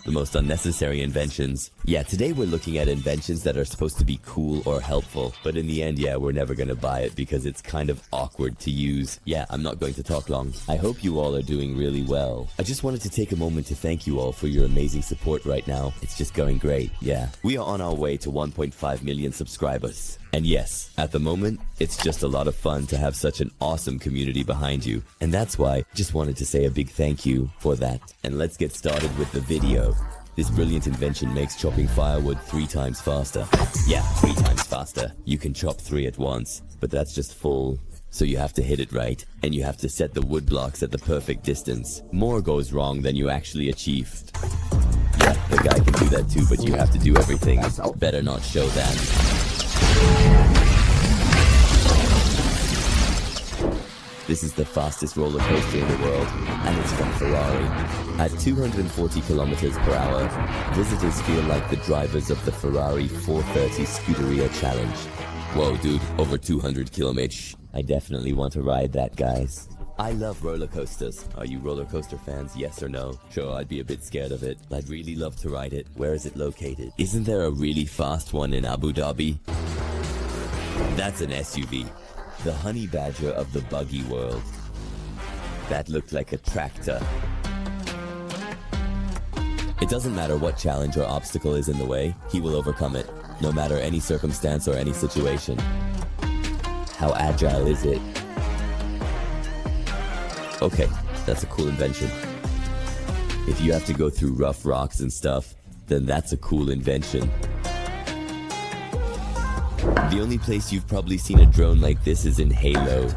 the most unnecessary inventions. Yeah, today we're looking at inventions that are supposed to be cool or helpful, but in the end, yeah, we're never gonna buy it because it's kind of awkward to use. Yeah, I'm not going to talk long. I hope you all are doing really well. I just wanted to take a moment to thank you all for your amazing support right now. It's just going great. Yeah, we are on our way to 1.5 million subscribers. And yes, at the moment, it's just a lot of fun to have such an awesome community behind you. And that's why I just wanted to say a big thank you for that. And let's get started with the video. This brilliant invention makes chopping firewood 3 times faster. Yeah, 3 times faster. You can chop 3 at once, but that's just full. So you have to hit it right, and you have to set the wood blocks at the perfect distance. More goes wrong than you actually achieved. Yeah, the guy can do that too, but you have to do everything. Better not show that. This is the fastest roller coaster in the world, and it's from Ferrari. At 240 kilometers per hour, visitors feel like the drivers of the Ferrari 430 Scuderia Challenge. Whoa, dude, over 200 kilometers. I definitely want to ride that, guys. I love roller coasters. Are you roller coaster fans, yes or no? Sure, I'd be a bit scared of it. I'd really love to ride it. Where is it located? Isn't there a really fast one in Abu Dhabi? That's an SUV. The honey badger of the buggy world. That looked like a tractor. It doesn't matter what challenge or obstacle is in the way, he will overcome it, no matter any circumstance or any situation. How agile is it? Okay, that's a cool invention. If you have to go through rough rocks and stuff, then that's a cool invention. The only place you've probably seen a drone like this is in Halo.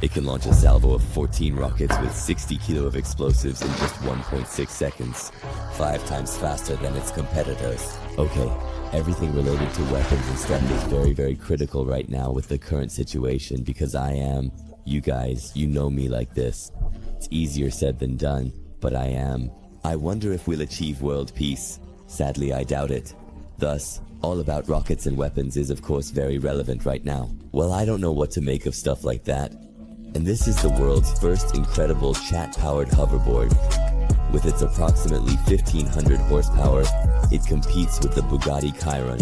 It can launch a salvo of 14 rockets with 60 kilo of explosives in just 1.6 seconds. 5 times faster than its competitors. Okay, everything related to weapons and stuff is very, very critical right now with the current situation because you guys, you know me like this. It's easier said than done, but I am. I wonder if we'll achieve world peace. Sadly, I doubt it. Thus, all about rockets and weapons is of course very relevant right now. Well, I don't know what to make of stuff like that. And this is the world's first incredible chat-powered hoverboard. With its approximately 1500 horsepower, it competes with the Bugatti Chiron.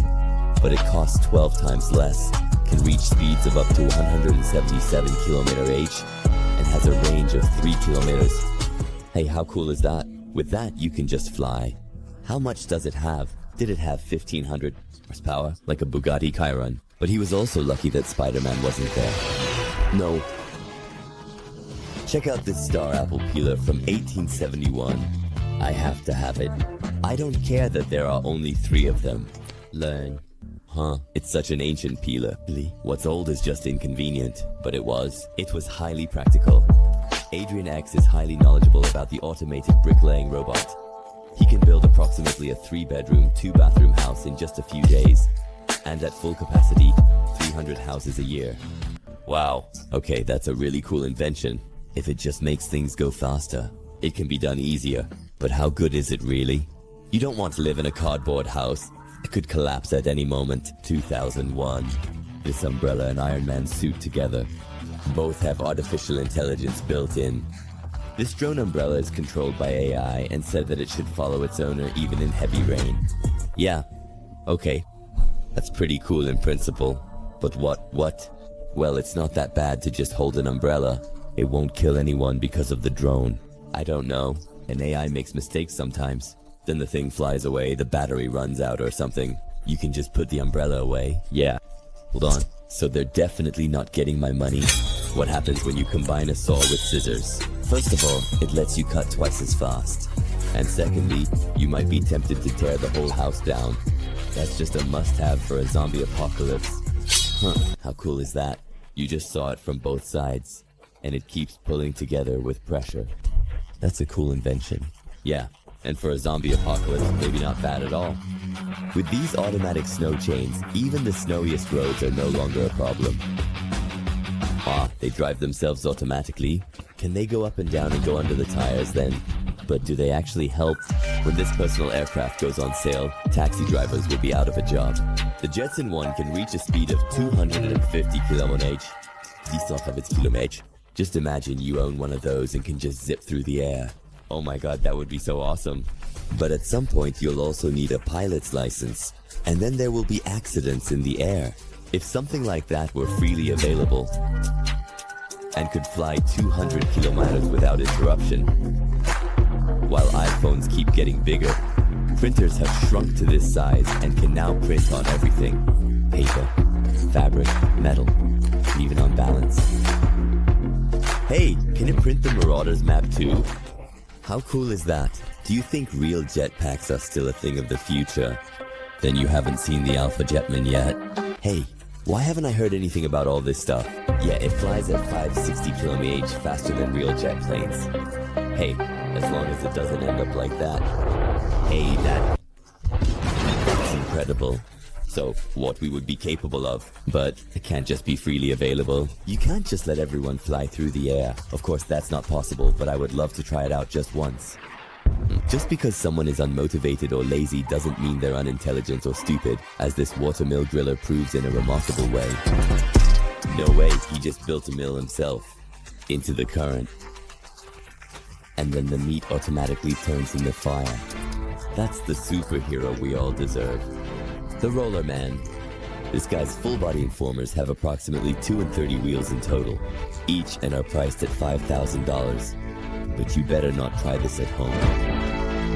But it costs 12 times less, can reach speeds of up to 177 km/h, and has a range of 3 kilometers. Hey, how cool is that? With that, you can just fly. How much does it have? Did it have 1500 horsepower, like a Bugatti Chiron? But he was also lucky that Spider-Man wasn't there. No. Check out this star apple peeler from 1871. I have to have it. I don't care that there are only 3 of them. Learn. Huh, it's such an ancient peeler. What's old is just inconvenient, but it was. It was highly practical. Adrian X is highly knowledgeable about the automated bricklaying robot. He can build approximately a 3-bedroom, 2-bathroom house in just a few days, and at full capacity, 300 houses a year. Wow. Okay, that's a really cool invention. If it just makes things go faster, it can be done easier. But how good is it really? You don't want to live in a cardboard house. It could collapse at any moment. 2001. This umbrella and Iron Man suit together. Both have artificial intelligence built in. This drone umbrella is controlled by AI and said that it should follow its owner even in heavy rain. Yeah, okay. That's pretty cool in principle. But what? Well, it's not that bad to just hold an umbrella. It won't kill anyone because of the drone. I don't know. An AI makes mistakes sometimes. Then the thing flies away, the battery runs out or something. You can just put the umbrella away. Yeah. Hold on. So they're definitely not getting my money. What happens when you combine a saw with scissors? First of all, it lets you cut twice as fast. And secondly, you might be tempted to tear the whole house down. That's just a must-have for a zombie apocalypse. Huh, how cool is that? You just saw it from both sides, and it keeps pulling together with pressure. That's a cool invention. Yeah, and for a zombie apocalypse, maybe not bad at all. With these automatic snow chains, even the snowiest roads are no longer a problem. Ah, they drive themselves automatically. Can they go up and down and go under the tires then? But do they actually help? When this personal aircraft goes on sale, taxi drivers will be out of a job. The Jetson 1 can reach a speed of 250 km/h. 650 km/h. Just imagine you own one of those and can just zip through the air. Oh my god, that would be so awesome. But at some point you'll also need a pilot's license, and then there will be accidents in the air. If something like that were freely available and could fly 200 kilometers without interruption, while iPhones keep getting bigger, printers have shrunk to this size and can now print on everything: paper, fabric, metal, even on balance. Hey, can it print the Marauder's map too? How cool is that? Do you think real jetpacks are still a thing of the future? Then you haven't seen the Alpha Jetman yet. Hey, why haven't I heard anything about all this stuff? Yeah, it flies at 560 km/h faster than real jet planes. Hey, as long as it doesn't end up like that. Hey, that's incredible. So, what we would be capable of. But it can't just be freely available. You can't just let everyone fly through the air. Of course, that's not possible, but I would love to try it out just once. Just because someone is unmotivated or lazy doesn't mean they're unintelligent or stupid, as this watermill driller proves in a remarkable way. No way, he just built a mill himself. Into the current. And then the meat automatically turns into fire. That's the superhero we all deserve. The Roller Man. This guy's full-body informers have approximately 230 wheels in total, each and are priced at $5,000. But you better not try this at home.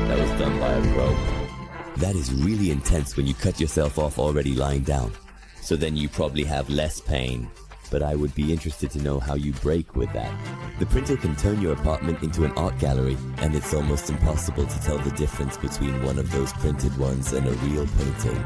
That was done by a pro. That is really intense when you cut yourself off already lying down. So then you probably have less pain. But I would be interested to know how you break with that. The printer can turn your apartment into an art gallery, and it's almost impossible to tell the difference between one of those printed ones and a real painting.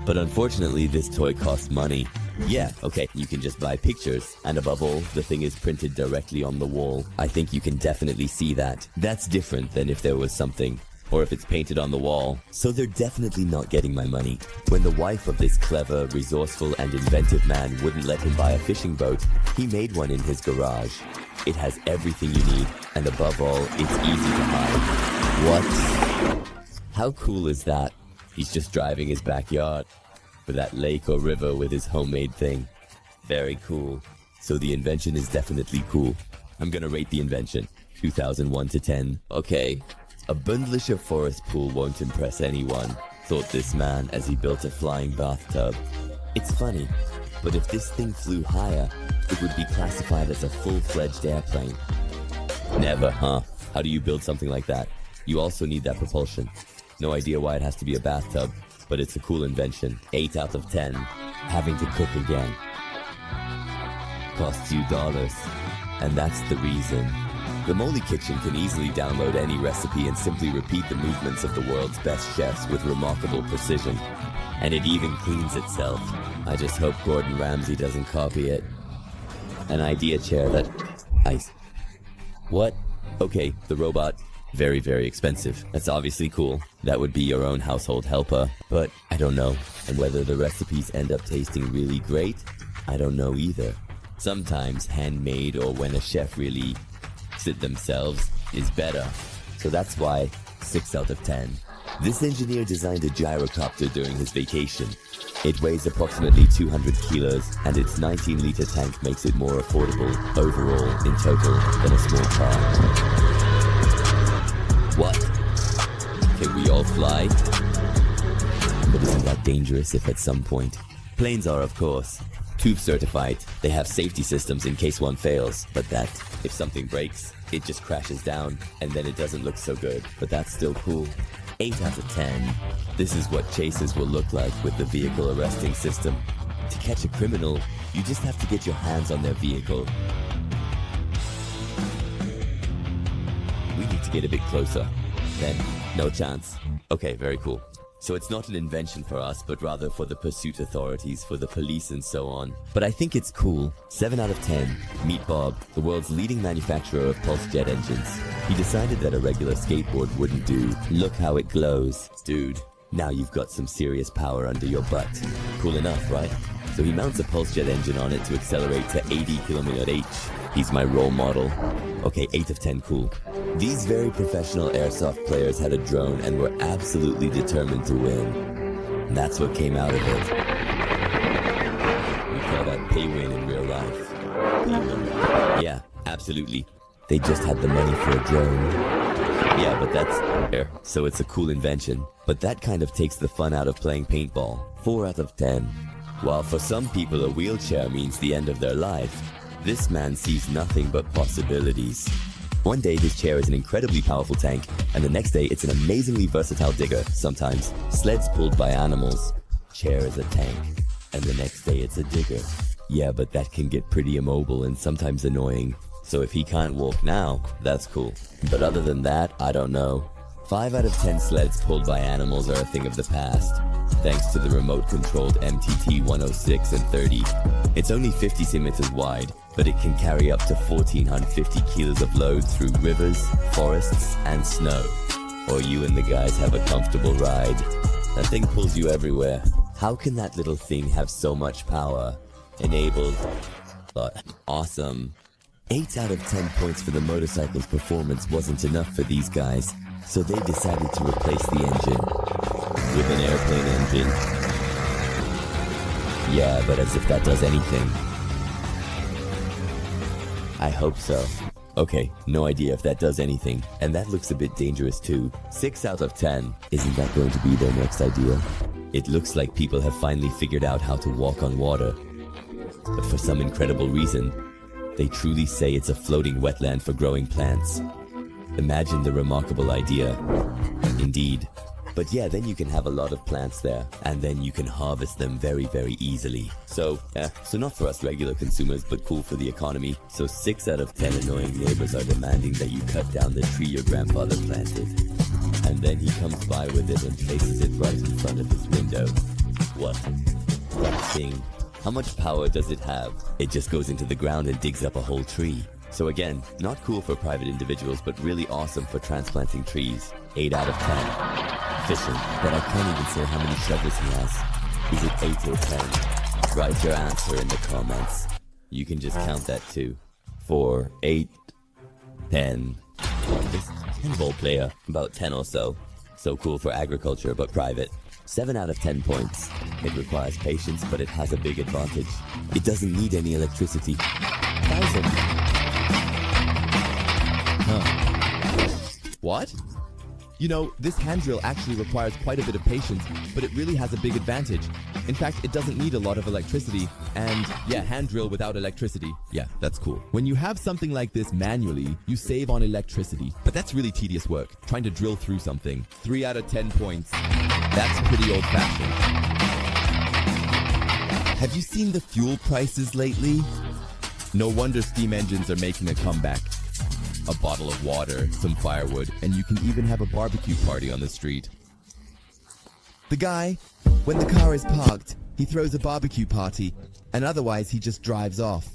But unfortunately, this toy costs money. Yeah, okay, you can just buy pictures, and above all, the thing is printed directly on the wall. I think you can definitely see that. That's different than if there was something, or if it's painted on the wall. So they're definitely not getting my money. When the wife of this clever, resourceful, and inventive man wouldn't let him buy a fishing boat, he made one in his garage. It has everything you need, and above all, it's easy to hide. What? How cool is that? He's just driving his backyard for that lake or river with his homemade thing. Very cool. So the invention is definitely cool. I'm gonna rate the invention 2001 to 10. Okay. A Bundlischer forest pool won't impress anyone, thought this man as he built a flying bathtub. It's funny, but if this thing flew higher, it would be classified as a full-fledged airplane. Never, huh? How do you build something like that? You also need that propulsion. No idea why it has to be a bathtub, but it's a cool invention. 8 out of 10. Having to cook again. Costs you dollars. And that's the reason. The Moly Kitchen can easily download any recipe and simply repeat the movements of the world's best chefs with remarkable precision. And it even cleans itself. I just hope Gordon Ramsay doesn't copy it. An idea chair that... What? Okay, the robot. Very, very expensive. That's obviously cool. That would be your own household helper. But I don't know. And whether the recipes end up tasting really great, I don't know either. Sometimes handmade or when a chef really it themselves is better. So that's why 6 out of 10. This engineer designed a gyrocopter during his vacation. It weighs approximately 200 kilos and its 19-liter tank makes it more affordable overall in total than a small car. What? Can we all fly? But isn't that dangerous if at some point? Planes are, of course. TÜV certified. They have safety systems in case one fails, but that, if something breaks, it just crashes down, and then it doesn't look so good. But that's still cool. 8 out of 10. This is what chases will look like with the vehicle arresting system. To catch a criminal, you just have to get your hands on their vehicle. We need to get a bit closer. Then, no chance. Okay, very cool. So it's not an invention for us, but rather for the pursuit authorities, for the police and so on. But I think it's cool. 7 out of 10. Meet Bob, the world's leading manufacturer of pulse jet engines. He decided that a regular skateboard wouldn't do. Look how it glows. Dude, now you've got some serious power under your butt. Cool enough, right? So he mounts a pulse jet engine on it to accelerate to 80 km/h. He's my role model. Okay, 8 of 10 cool. These very professional airsoft players had a drone and were absolutely determined to win. And that's what came out of it. We call that pay-win in real life. Pay-win. Yeah, absolutely. They just had the money for a drone. Yeah, but that's there. So it's a cool invention. But that kind of takes the fun out of playing paintball. 4 out of 10. While for some people a wheelchair means the end of their life, this man sees nothing but possibilities. One day his chair is an incredibly powerful tank, and the next day it's an amazingly versatile digger. Sometimes sleds pulled by animals. Chair is a tank, and the next day it's a digger. Yeah, but that can get pretty immobile and sometimes annoying. So if he can't walk now, that's cool. But other than that, I don't know. 5 out of 10 sleds pulled by animals are a thing of the past, thanks to the remote-controlled MTT 106 and 30. It's only 50 centimeters wide, but it can carry up to 1,450 kilos of load through rivers, forests, and snow. Or you and the guys have a comfortable ride. That thing pulls you everywhere. How can that little thing have so much power? Enabled. But awesome. 8 out of 10 points for the motorcycle's performance wasn't enough for these guys, so they decided to replace the engine with an airplane engine. Yeah, but as if that does anything. I hope so. Okay, no idea if that does anything, and that looks a bit dangerous too. 6 out of 10. Isn't that going to be their next idea? It looks like people have finally figured out how to walk on water. But for some incredible reason, they truly say it's a floating wetland for growing plants. Imagine the remarkable idea. Indeed. But yeah, then you can have a lot of plants there, and then you can harvest them very, very easily. So not for us regular consumers, but cool for the economy. So 6 out of 10 annoying neighbors are demanding that you cut down the tree your grandfather planted. And then he comes by with it and places it right in front of his window. What? That thing. How much power does it have? It just goes into the ground and digs up a whole tree. So again, not cool for private individuals, but really awesome for transplanting trees. 8 out of 10. Efficient, but I can't even say how many shovels he has. Is it 8 or 10? Write your answer in the comments. You can just count that too. 4, 8, 10. This 10-ball player, about 10 or so. So cool for agriculture, but private. 7 out of 10 points. It requires patience, but it has a big advantage. It doesn't need any electricity. 1,000. Huh. What? You know, this hand drill actually requires quite a bit of patience, but it really has a big advantage. In fact, it doesn't need a lot of electricity, and yeah, hand drill without electricity. Yeah, that's cool. When you have something like this manually, you save on electricity, but that's really tedious work, trying to drill through something. 3 out of 10 points. That's pretty old-fashioned. Have you seen the fuel prices lately? No wonder steam engines are making a comeback. A bottle of water, some firewood, and you can even have a barbecue party on the street. The guy, when the car is parked, he throws a barbecue party, and otherwise he just drives off.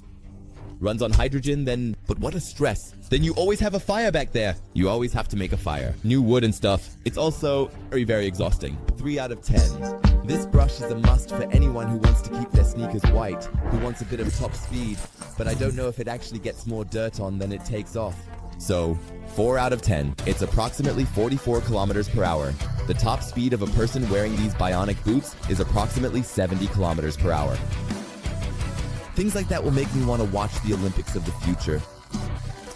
Runs on hydrogen, then, but what a stress. Then you always have a fire back there. You always have to make a fire. New wood and stuff. It's also very, very exhausting. 3 out of 10. This brush is a must for anyone who wants to keep their sneakers white, who wants a bit of top speed, but I don't know if it actually gets more dirt on than it takes off. So, 4 out of 10. It's approximately 44 kilometers per hour. The top speed of a person wearing these bionic boots is approximately 70 kilometers per hour. Things like that will make me want to watch the Olympics of the future.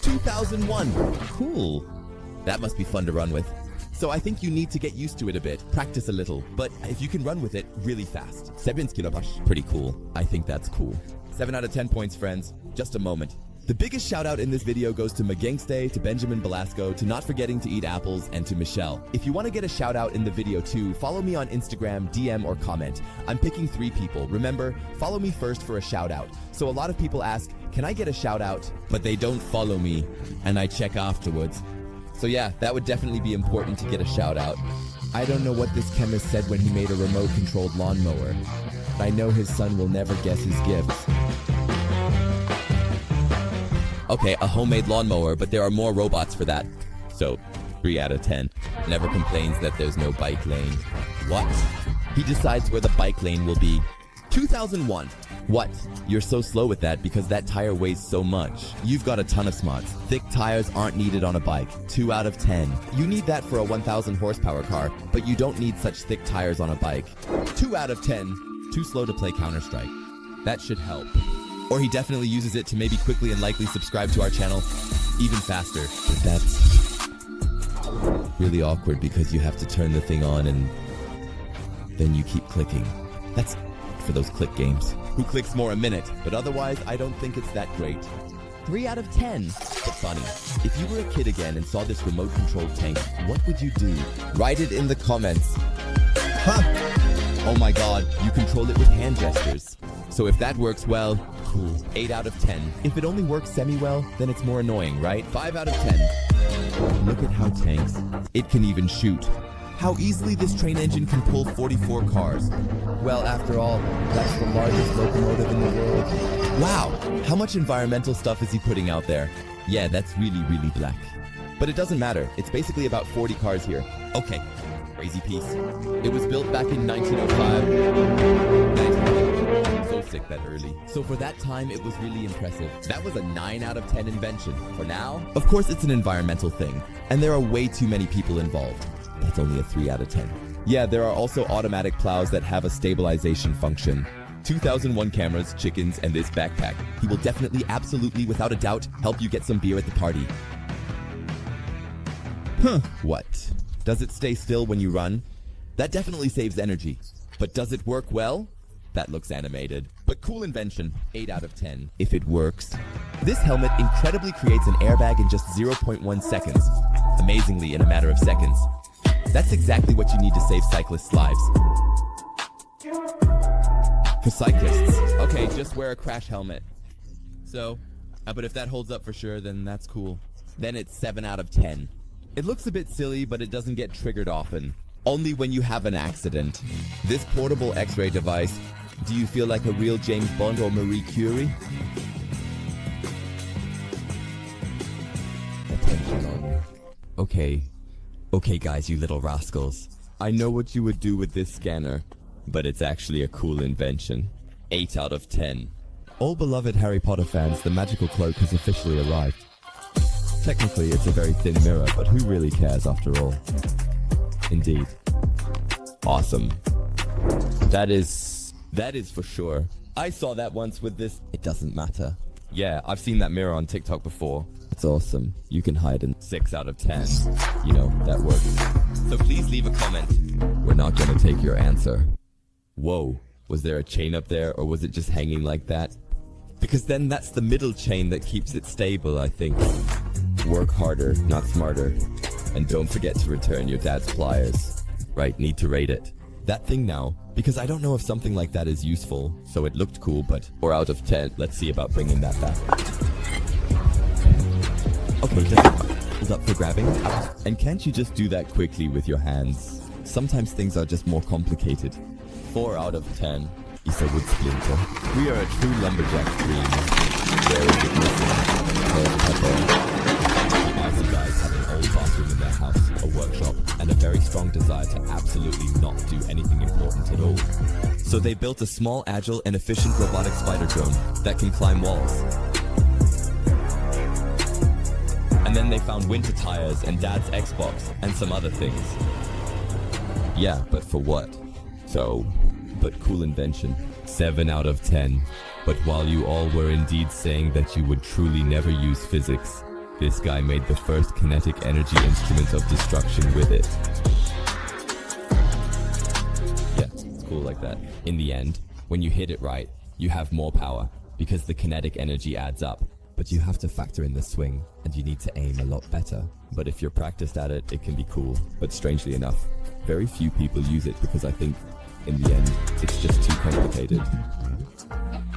2001. Cool. That must be fun to run with. So I think you need to get used to it a bit, practice a little, but if you can run with it really fast. 7 kilometers. Pretty cool. I think that's cool. 7 out of 10 points, friends. Just a moment. The biggest shout out in this video goes to Magangste, to Benjamin Belasco, to Not Forgetting to Eat Apples, and to Michelle. If you want to get a shout out in the video too, follow me on Instagram, DM, or comment. I'm picking 3 people. Remember, follow me first for a shout out. So a lot of people ask, can I get a shout out? But they don't follow me, and I check afterwards. So yeah, that would definitely be important to get a shout out. I don't know what this chemist said when he made a remote-controlled lawnmower, but I know his son will never guess his gifts. Okay, a homemade lawnmower, but there are more robots for that. So, 3 out of 10. Never complains that there's no bike lane. What? He decides where the bike lane will be. 2001. What? You're so slow with that because that tire weighs so much. You've got a ton of smarts. Thick tires aren't needed on a bike. 2 out of 10. You need that for a 1,000 horsepower car, but you don't need such thick tires on a bike. 2 out of 10. Too slow to play Counter-Strike. That should help. Or he definitely uses it to maybe quickly and likely subscribe to our channel even faster. But that's really awkward because you have to turn the thing on and then you keep clicking. That's for those click games. Who clicks more a minute? But otherwise, I don't think it's that great. 3 out of 10. But funny, if you were a kid again and saw this remote-controlled tank, what would you do? Write it in the comments. Huh! Oh my god, you control it with hand gestures. So if that works well, cool. 8 out of 10. If it only works semi-well, then it's more annoying, right? 5 out of 10. Look at how tanks. It can even shoot. How easily this train engine can pull 44 cars. Well, after all, that's the largest locomotive in the world. Wow, how much environmental stuff is he putting out there? Yeah, that's really, really black. But it doesn't matter. It's basically about 40 cars here. Okay, crazy piece. It was built back in 1905. I'm so sick that early. So for that time, it was really impressive. That was a 9 out of 10 invention. For now, of course, it's an environmental thing, and there are way too many people involved. That's only a 3 out of 10. Yeah, there are also automatic plows that have a stabilization function. 2001 cameras, chickens, and this backpack. He will definitely, absolutely, without a doubt, help you get some beer at the party. Huh. What? Does it stay still when you run? That definitely saves energy. But does it work well? That looks animated. But cool invention. 8 out of 10. If it works. This helmet incredibly creates an airbag in just 0.1 seconds. Amazingly, in a matter of seconds. That's exactly what you need to save cyclists' lives. For cyclists, okay, just wear a crash helmet. So, but if that holds up for sure, then that's cool. Then it's 7 out of 10. It looks a bit silly, but it doesn't get triggered often. Only when you have an accident. This portable X-ray device, do you feel like a real James Bond or Marie Curie? Attention on. Okay guys, you little rascals. I know what you would do with this scanner, but it's actually a cool invention. 8 out of 10. All beloved Harry Potter fans, the magical cloak has officially arrived. Technically, it's a very thin mirror, but who really cares after all? Indeed. Awesome. That is for sure. I saw that once with this. It doesn't matter. Yeah, I've seen that mirror on TikTok before. It's awesome. You can hide in 6 out of 10. You know, that works. So please leave a comment. We're not gonna take your answer. Whoa, was there a chain up there, or was it just hanging like that? Because then that's the middle chain that keeps it stable, I think. Work harder, not smarter. And don't forget to return your dad's pliers. Right, need to rate it. That thing now, because I don't know if something like that is useful, so it looked cool, but 4 out of 10. Let's see about bringing that back. Okay, just hold up for grabbing. And can't you just do that quickly with your hands? Sometimes things are just more complicated. 4 out of 10. Is a wood splinter. We are a true lumberjack dream. Where is it missing? Some guys have an old bathroom in their house, a workshop, and a very strong desire to absolutely not do anything important at all. So they built a small, agile, and efficient robotic spider drone that can climb walls. And then they found winter tires and Dad's Xbox and some other things. Yeah, but for what? But cool invention. 7 out of 10. But while you all were indeed saying that you would truly never use physics, this guy made the first kinetic energy instrument of destruction with it. Yeah, it's cool like that. In the end, when you hit it right, you have more power, because the kinetic energy adds up. But you have to factor in the swing, and you need to aim a lot better. But if you're practiced at it, it can be cool. But strangely enough, very few people use it because I think, in the end, it's just too complicated.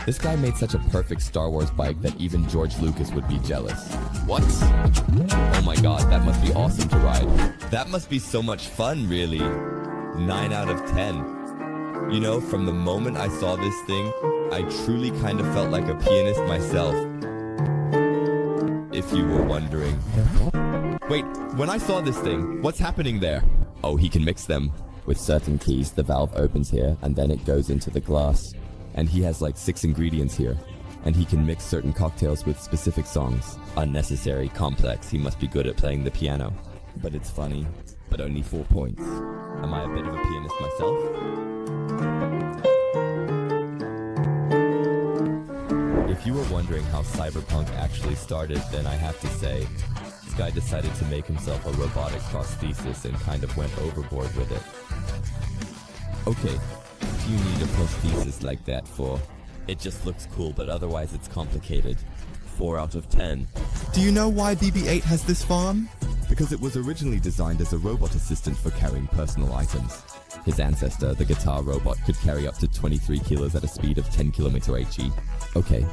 This guy made such a perfect Star Wars bike that even George Lucas would be jealous. What? Oh my god, that must be awesome to ride. That must be so much fun, really. 9 out of 10. You know, from the moment I saw this thing, I truly kind of felt like a pianist myself. If you were wondering. Wait, when I saw this thing, what's happening there? Oh, he can mix them. With certain keys, the valve opens here, and then it goes into the glass. And he has like 6 ingredients here. And he can mix certain cocktails with specific songs. Unnecessary, complex, he must be good at playing the piano. But it's funny. But only 4 points. Am I a bit of a pianist myself? If you were wondering how cyberpunk actually started, then I have to say, guy decided to make himself a robotic prosthesis and kind of went overboard with it. Okay, what do you need a prosthesis like that for? It just looks cool, but otherwise it's complicated. 4 out of 10. Do you know why BB-8 has this farm? Because it was originally designed as a robot assistant for carrying personal items. His ancestor, the guitar robot, could carry up to 23 kilos at a speed of 10 km/h. Okay,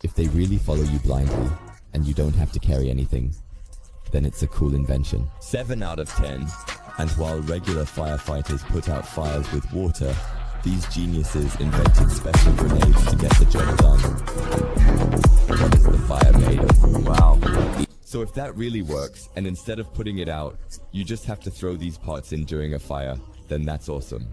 if they really follow you blindly, and you don't have to carry anything, then it's a cool invention. 7 out of 10. And while regular firefighters put out fires with water, these geniuses invented special grenades to get the job done. What is the fire made of? Wow. So if that really works, and instead of putting it out, you just have to throw these parts in during a fire, then that's awesome.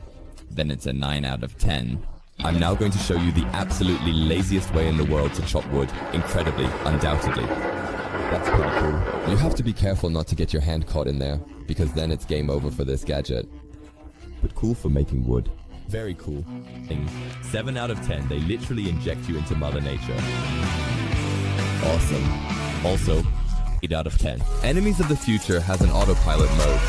Then it's a 9 out of 10. I'm now going to show you the absolutely laziest way in the world to chop wood, incredibly, undoubtedly. That's pretty cool. You have to be careful not to get your hand caught in there, because then it's game over for this gadget. But cool for making wood. Very cool. 7 out of 10. They literally inject you into Mother Nature. Awesome. Also, 8 out of 10. Enemies of the Future has an autopilot mode.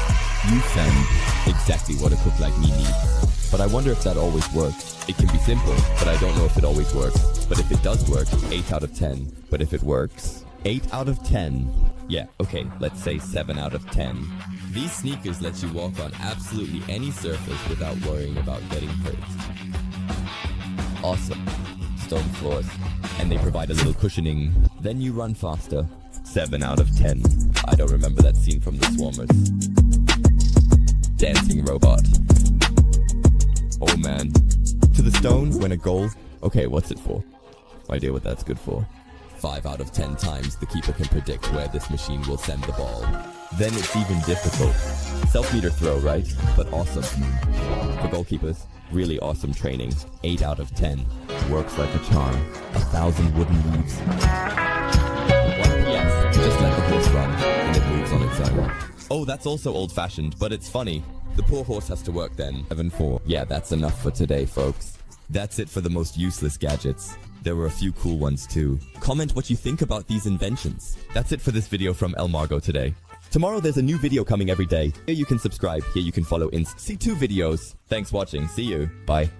You send exactly what a cook like me needs. But I wonder if that always works. It can be simple, but I don't know if it always works. But if it does work, 8 out of 10. But if it works, 8 out of 10. yeah, okay, let's say 7 out of 10. These sneakers let you walk on absolutely any surface without worrying about getting hurt. Awesome. Stone floors. And they provide a little cushioning, then you run faster. 7 out of 10. I don't remember that scene from The Swarmers. Dancing robot. Oh man. To the stone, win a goal. Okay, what's it for? No idea what that's good for. 5 out of 10 times the keeper can predict where this machine will send the ball. Then it's even difficult. Self-meter throw, right? But awesome. For goalkeepers, really awesome training. 8 out of 10. Works like a charm. 1,000 wooden leaves. Yes, just let the horse run, and it moves on its own. Oh, that's also old-fashioned, but it's funny. The poor horse has to work then. 7-4. Yeah, that's enough for today, folks. That's it for the most useless gadgets. There were a few cool ones too. Comment what you think about these inventions. That's it for this video from El Margo today. Tomorrow there's a new video coming every day. Here you can subscribe, here you can follow see 2 videos. Thanks for watching, see you, bye.